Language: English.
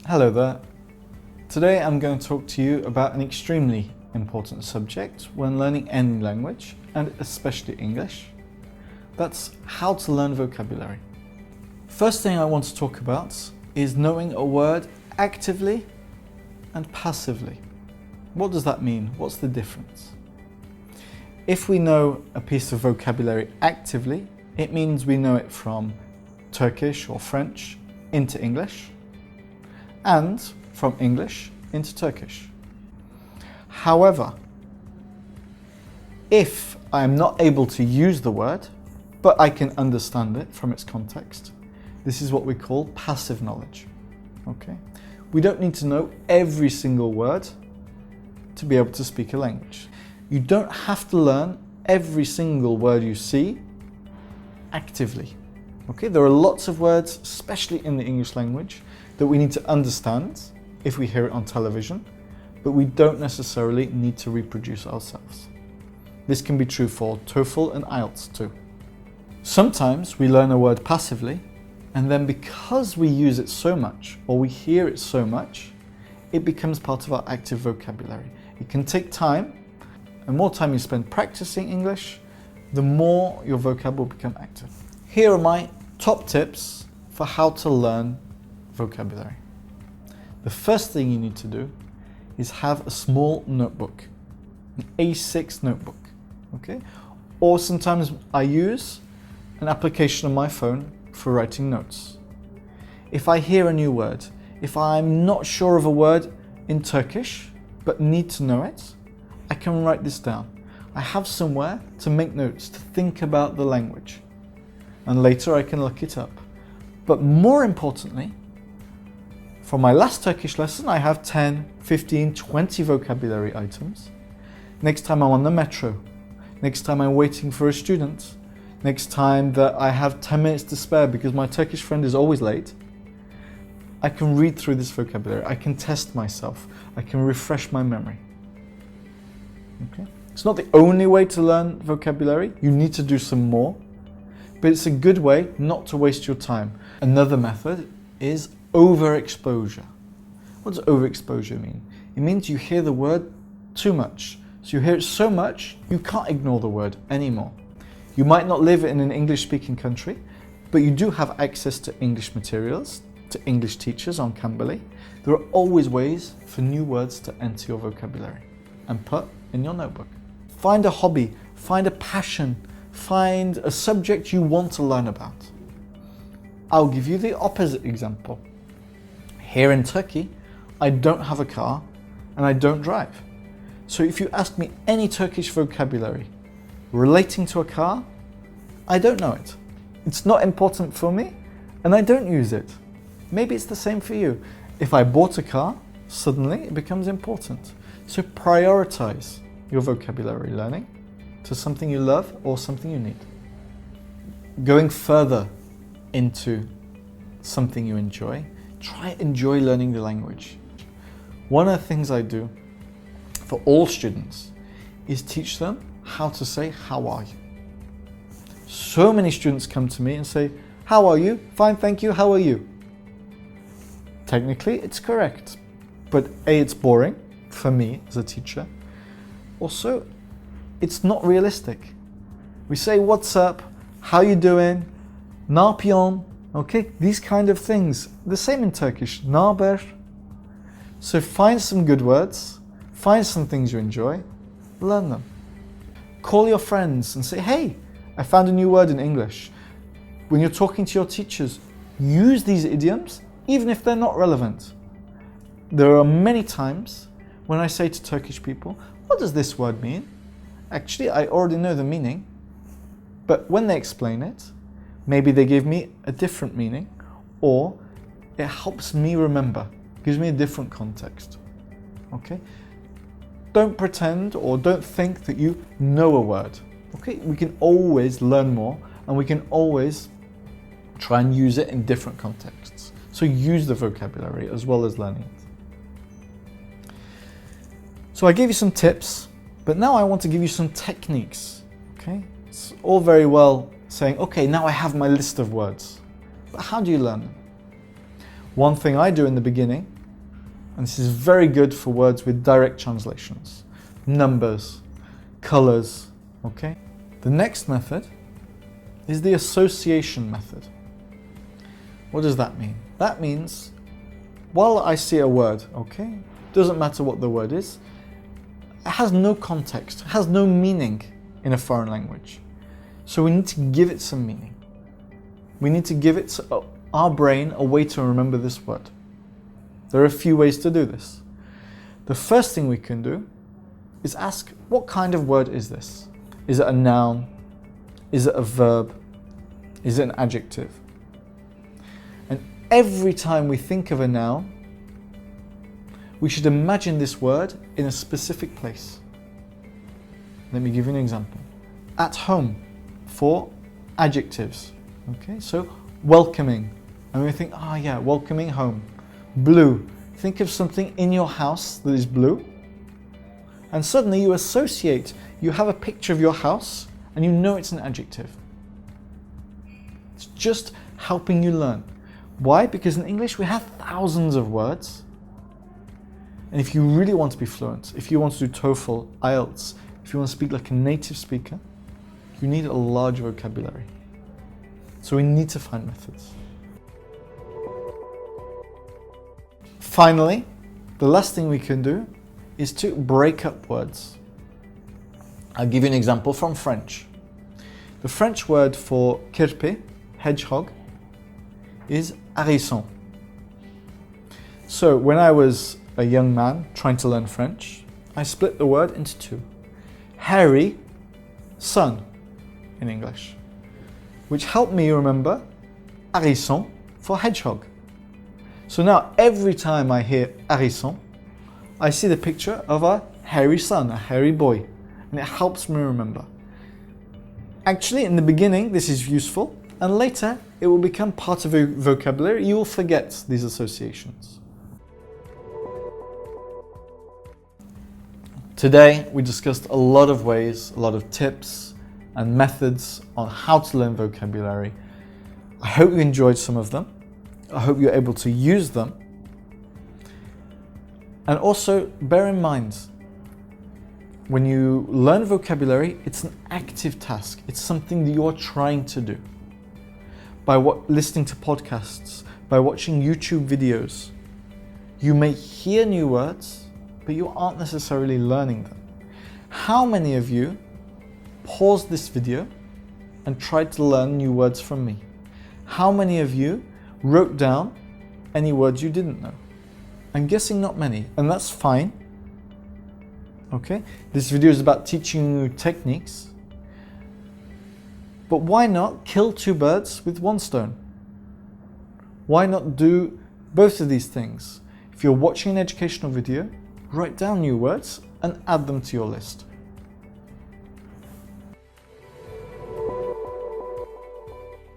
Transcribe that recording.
Hello there. Today I'm going to talk to you about an extremely important subject when learning any language, and especially English. That's how to learn vocabulary. First thing I want to talk about is knowing a word actively and passively. What does that mean? What's the difference? If we know a piece of vocabulary actively, it means we know it from Turkish or French into English, and from English into Turkish. However, if I am not able to use the word, but I can understand it from its context, this is what we call passive knowledge. Okay? We don't need to know every single word to be able to speak a language. You don't have to learn every single word you see actively. Okay? There are lots of words, especially in the English language, that we need to understand if we hear it on television, but we don't necessarily need to reproduce ourselves. This can be true for TOEFL and IELTS too. Sometimes we learn a word passively, and then because we use it so much, or we hear it so much, it becomes part of our active vocabulary. It can take time, and more time you spend practicing English, the more your vocab will become active. Here are my top tips for how to learn vocabulary. The first thing you need to do is have a small notebook, an A6 notebook, okay? Or sometimes I use an application on my phone for writing notes. If I hear a new word, if I'm not sure of a word in Turkish but need to know it, I can write this down. I have somewhere to make notes, to think about the language, and later I can look it up. But more importantly, for my last Turkish lesson, I have 10, 15, 20 vocabulary items. Next time I'm on the metro, next time I'm waiting for a student, next time that I have 10 minutes to spare because my Turkish friend is always late, I can read through this vocabulary, I can test myself, I can refresh my memory. Okay? It's not the only way to learn vocabulary, you need to do some more, but it's a good way not to waste your time. Another method is overexposure. What does overexposure mean? It means you hear the word too much. So you hear it so much, you can't ignore the word anymore. You might not live in an English-speaking country, but you do have access to English materials, to English teachers on Cambly. There are always ways for new words to enter your vocabulary and put in your notebook. Find a hobby, find a passion, find a subject you want to learn about. I'll give you the opposite example. Here in Turkey, I don't have a car and I don't drive. So if you ask me any Turkish vocabulary relating to a car, I don't know it. It's not important for me and I don't use it. Maybe it's the same for you. If I bought a car, suddenly it becomes important. So prioritize your vocabulary learning to something you love or something you need. Going further into something you enjoy, enjoy learning the language. One of the things I do for all students is teach them how to say, how are you? So many students come to me and say, how are you? Fine, thank you, how are you? Technically, it's correct, but A, it's boring for me as a teacher. Also, it's not realistic. We say, what's up? How you doing? Ne yapıyorsun? Okay, these kind of things. The same in Turkish. Ne haber? So find some good words, find some things you enjoy, learn them. Call your friends and say, hey, I found a new word in English. When you're talking to your teachers, use these idioms even if they're not relevant. There are many times when I say to Turkish people, what does this word mean? Actually, I already know the meaning, but when they explain it, maybe they give me a different meaning, or it helps me remember, gives me a different context. Okay? Don't pretend or don't think that you know a word. Okay? We can always learn more and we can always try and use it in different contexts. So use the vocabulary as well as learning it. So I gave you some tips, but now I want to give you some techniques. Okay? It's all very well saying, okay, now I have my list of words. But how do you learn them? One thing I do in the beginning And this is very good for words with direct translations, numbers, colors, okay? The next method is the association method. What does that mean? That means while I see a word, okay, doesn't matter what the word is, it has no context, it has no meaning in a foreign language. So we need to give it some meaning. We need to give it our brain a way to remember this word. There are a few ways to do this. The first thing we can do is ask, what kind of word is this? Is it a noun? Is it a verb? Is it an adjective? And every time we think of a noun, we should imagine this word in a specific place. Let me give you an example. At home, for adjectives. Okay, so welcoming. And we think, yeah, welcoming home. Blue. Think of something in your house that is blue. And suddenly you associate, you have a picture of your house and you know it's an adjective. It's just helping you learn. Why? Because in English we have thousands of words. And if you really want to be fluent, if you want to do TOEFL, IELTS, if you want to speak like a native speaker, you need a large vocabulary. So we need to find methods. Finally, the last thing we can do is to break up words. I'll give you an example from French. The French word for kirpi, hedgehog, is hérisson. So when I was a young man trying to learn French, I split the word into two. Hairy, son in English, which helped me remember hérisson for hedgehog. So now every time I hear hérisson, I see the picture of a hairy son, a hairy boy, and it helps me remember. Actually, in the beginning, this is useful, and later it will become part of your vocabulary. You will forget these associations. Today, we discussed a lot of ways, a lot of tips and methods on how to learn vocabulary. I hope you enjoyed some of them. I hope you're able to use them. And also, bear in mind, when you learn vocabulary, it's an active task. It's something that you're trying to do. By listening to podcasts, by watching YouTube videos, you may hear new words, but you aren't necessarily learning them. How many of you paused this video and tried to learn new words from me? How many of you wrote down any words you didn't know? I'm guessing not many, and that's fine. Okay, this video is about teaching you techniques. But why not kill two birds with one stone? Why not do both of these things? If you're watching an educational video, write down new words and add them to your list.